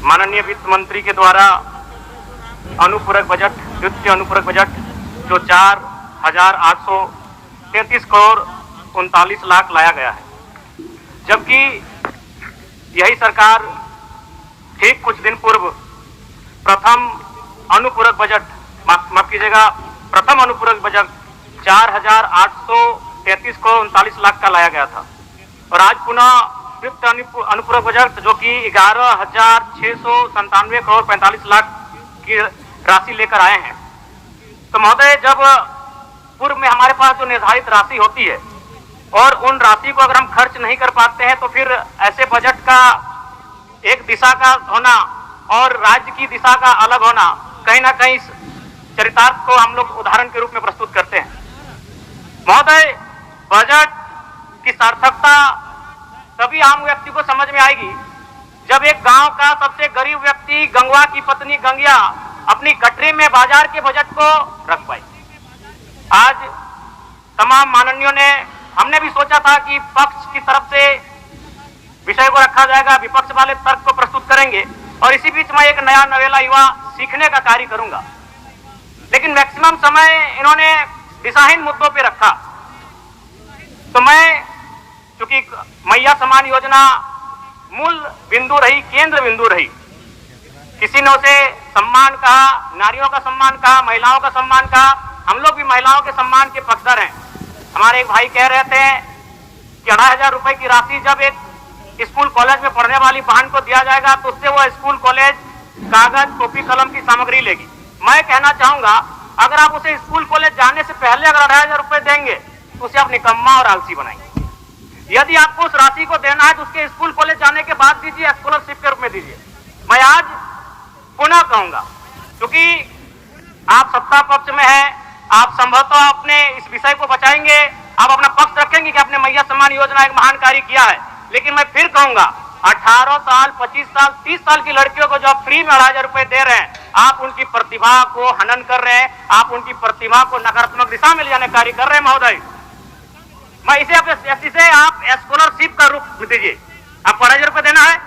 माननीय वित्त मंत्री के द्वारा अनुपूरक बजट, द्वितीय अनुपूरक बजट जो 4,833 करोड़ 39 लाख लाया गया है, जबकि यही सरकार ठीक कुछ दिन पूर्व प्रथम अनुपूरक बजट, माफ कीजिएगा, प्रथम अनुपूरक बजट 4,833 करोड़ 39 लाख का लाया गया था और आज पुनः वित्त अनुपूरक बजट जो कि 11,697 करोड़ 45 लाख की राशि लेकर आए हैं। तो महोदय, जब पूर्व में हमारे पास जो निर्धारित राशि होती है और उन राशि को अगर हम खर्च नहीं कर पाते हैं तो फिर ऐसे बजट का एक दिशा का होना और राज्य की दिशा का अलग होना, कहीं ना कहीं चरितार्थ को हम लोग उदाहरण के रूप में प्रस्तुत करते हैं। महोदय, बजट की सार्थकता तभी आम व्यक्ति को समझ में आएगी जब एक गांव का सबसे गरीब व्यक्ति, गंगवा की पत्नी गंगिया, अपनी गठरी में बाजार के बजट को रख पाई। आज तमाम माननीयों ने, हमने भी सोचा था कि पक्ष की तरफ से विषय को रखा जाएगा, विपक्ष वाले तर्क को प्रस्तुत करेंगे और इसी बीच में एक नया नवेला युवा सीखने का कार्य करूंगा। लेकिन मैक्सिमम समय इन्होंने दिशाहीन मुद्दों पे रखा। तो मैं, चूंकि मैया सम्मान योजना मूल बिंदु रही, केंद्र बिंदु रही, किसी ने उसे सम्मान कहा, नारियों का सम्मान कहा, महिलाओं का सम्मान कहा, हम लोग भी महिलाओं के सम्मान के पक्षधर हैं। हमारे एक भाई कह रहे थे कि 2,500 रुपए की राशि जब एक स्कूल कॉलेज में पढ़ने वाली बहन को दिया जाएगा तो उससे वो स्कूल कॉलेज कागज, कॉपी, कलम की सामग्री लेगी। मैं कहना चाहूंगा, अगर आप उसे स्कूल कॉलेज जाने से पहले अगर 2,500 रुपए देंगे तो उसे आप निकम्मा और आलसी बनाएंगे। यदि आपको उस राशि को देना है तो उसके स्कूल कॉलेज जाने के बाद दीजिए, स्कॉलरशिप के रूप में दीजिए। मैं आज पुनः कहूंगा, क्योंकि आप सत्ता पक्ष में हैं, आप संभवतः अपने इस विषय को बचाएंगे, आप अपना पक्ष रखेंगे कि आपने मैया सम्मान योजना एक महान कार्य किया है। लेकिन मैं फिर कहूंगा, 18 साल, 25 साल, 30 साल की लड़कियों को जो आप फ्री में 2,500 रुपए दे रहे हैं, आप उनकी प्रतिभा को हनन कर रहे हैं, आप उनकी प्रतिभा को नकारात्मक दिशा में ले जाने कार्य कर रहे हैं। महोदय, मैं इसे आप स्कॉलरशिप का रूप दीजिए। आपको 2,500 रुपए देना है,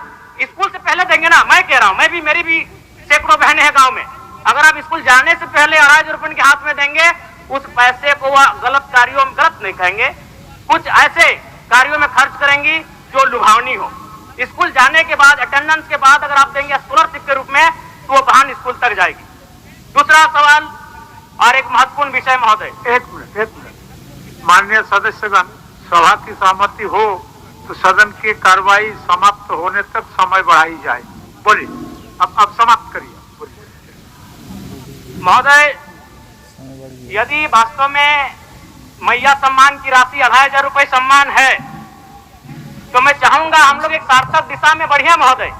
स्कूल से पहले देंगे ना। मैं कह रहा हूं, मेरी भी सैकड़ों बहनें हैं गांव में, अगर आप स्कूल जाने से पहले 2,500 रुपए के हाथ में देंगे, उस पैसे को वह गलत कार्यों में, गलत नहीं कहेंगे, कुछ ऐसे कार्यों में खर्च करेंगी जो लुभावनी हो। स्कूल जाने के बाद, अटेंडेंस के बाद अगर आप देंगे स्कॉलरशिप के रूप में तो वो बहन स्कूल तक जाएगी। दूसरा सवाल और एक महत्वपूर्ण विषय महोदय, एक मिनट, माननीय सदस्यगण, सभा की सहमति हो तो सदन की कार्रवाई समाप्त होने तक समय बढ़ाई जाए। बोलिए, अब समाप्त करिए। महोदय, यदि वास्तव में मैया सम्मान की राशि 2,500 रुपए सम्मान है तो मैं चाहूंगा हम लोग एक सार्थक दिशा में बढ़िया। महोदय,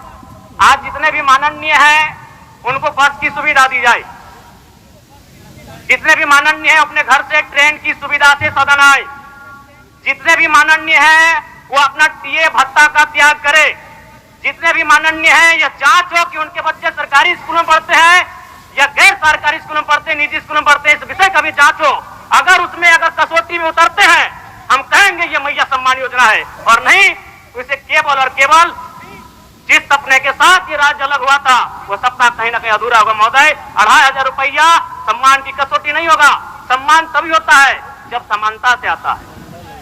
आज जितने भी माननीय हैं उनको बस की सुविधा दी जाए, जितने भी माननीय हैं अपने घर से ट्रेन की सुविधा से सदन आए, जितने भी माननीय हैं वो अपना टीए भत्ता का त्याग करे, जितने भी माननीय हैं यह जांच हो कि उनके बच्चे सरकारी स्कूलों में पढ़ते हैं या गैर सरकारी स्कूलों में पढ़ते हैं, निजी स्कूलों में पढ़ते हैं, इस विषय का भी जांच हो। अगर उसमें अगर कसौटी में उतरते हैं, हम कहेंगे ये मैया सम्मान योजना है, और नहीं तो इसे केवल और केवल जिस सपने के साथ ये राज्य अलग हुआ था वो सपना कहीं ना कहीं अधूरा होगा। महोदय, 2,500 रुपया सम्मान की कसौटी नहीं होगा। सम्मान तभी होता है जब समानता से आता है,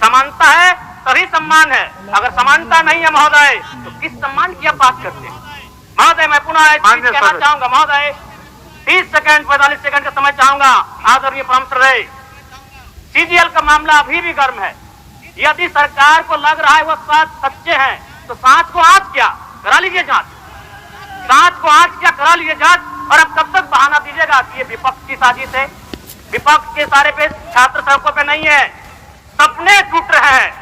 समानता है तभी सम्मान है। अगर समानता नहीं है महोदय तो किस सम्मान की आप बात करते हैं? महोदय, मैं पुनः कहना चाहूंगा, महोदय 30 सेकंड 45 सेकंड का समय चाहूंगा। आदरणीय प्रधानमंत्री रहे, सीजीएल का मामला अभी भी गर्म है। यदि सरकार को लग रहा है वो साथ सच्चे हैं तो सांच को आंच क्या करा लीजिए जांच, सांच को आंच क्या करा लीजिए जांच। और अब कब तक बहाना दीजिएगा कि ये विपक्ष की साजिश है? विपक्ष के सारे पे छात्र सड़कों पे नहीं है, सपने टूट रहे हैं,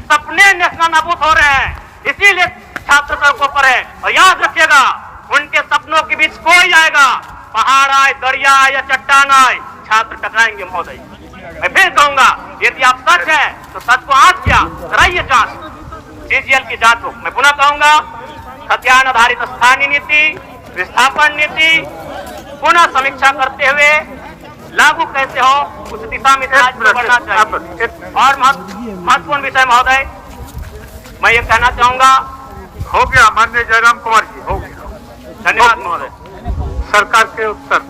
सपने नेस्तनाबूद हो रहे हैं, इसीलिए छात्र सड़कों पर है। और याद रखिएगा, उनके सपनों के बीच कोई आएगा, पहाड़ आए, दरिया आए या चट्टान आए, छात्र टकराएंगे। महोदय, मैं फिर कहूंगा, यदि आप सच है तो सच को आंच क्या कराइए जांच, सीजीएल की जांच हो। मैं पुनः कहूंगा, खतियान आधारित स्थानीय नीति, विस्थापन नीति पुनः समीक्षा करते हुए लागू कैसे हो उस दिशा में बढ़ना चाहिए। और महत्वपूर्ण विषय महोदय, मैं ये कहना चाहूंगा, हो गया माननीय जयराम कुमार जी, हो गया। धन्यवाद महोदय। सरकार के उत्तर।